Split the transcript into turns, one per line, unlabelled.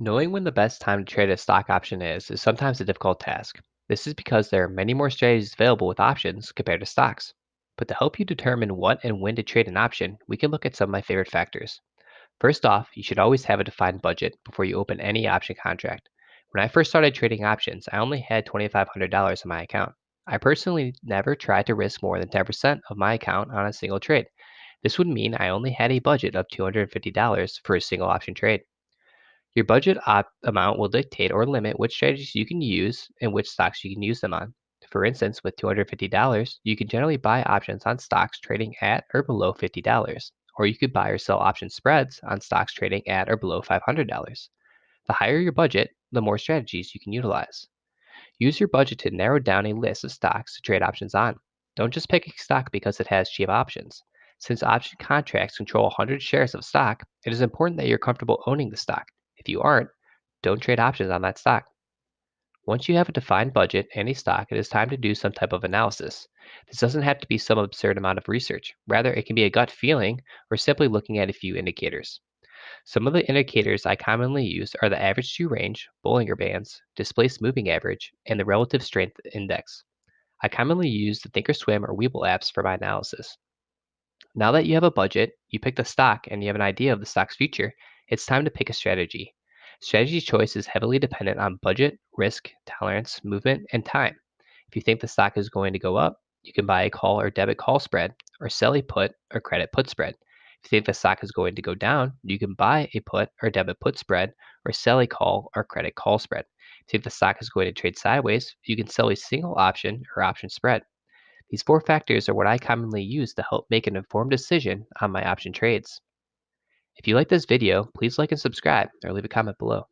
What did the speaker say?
Knowing when the best time to trade a stock option is sometimes a difficult task. This is because there are many more strategies available with options compared to stocks. But to help you determine what and when to trade an option, we can look at some of my favorite factors. First off, you should always have a defined budget before you open any option contract. When I first started trading options, I only had $2,500 in my account. I personally never tried to risk more than 10% of my account on a single trade. This would mean I only had a budget of $250 for a single option trade. Your amount will dictate or limit which strategies you can use and which stocks you can use them on. For instance, with $250, you can generally buy options on stocks trading at or below $50, or you could buy or sell option spreads on stocks trading at or below $500. The higher your budget, the more strategies you can utilize. Use your budget to narrow down a list of stocks to trade options on. Don't just pick a stock because it has cheap options. Since option contracts control 100 shares of stock, it is important that you're comfortable owning the stock. If you aren't, don't trade options on that stock. Once you have a defined budget and a stock, it is time to do some type of analysis. This doesn't have to be some absurd amount of research. Rather, it can be a gut feeling or simply looking at a few indicators. Some of the indicators I commonly use are the average true range, Bollinger Bands, displaced moving average, and the relative strength index. I commonly use the Thinkorswim or Webull apps for my analysis. Now that you have a budget, you pick the stock, and you have an idea of the stock's future, it's time to pick a strategy. Strategy choice is heavily dependent on budget, risk, tolerance, movement, and time. If you think the stock is going to go up, you can buy a call or debit call spread, or sell a put or credit put spread. If you think the stock is going to go down, you can buy a put or debit put spread, or sell a call or credit call spread. If you think the stock is going to trade sideways, you can sell a single option or option spread. These four factors are what I commonly use to help make an informed decision on my option trades. If you like this video, please like and subscribe or leave a comment below.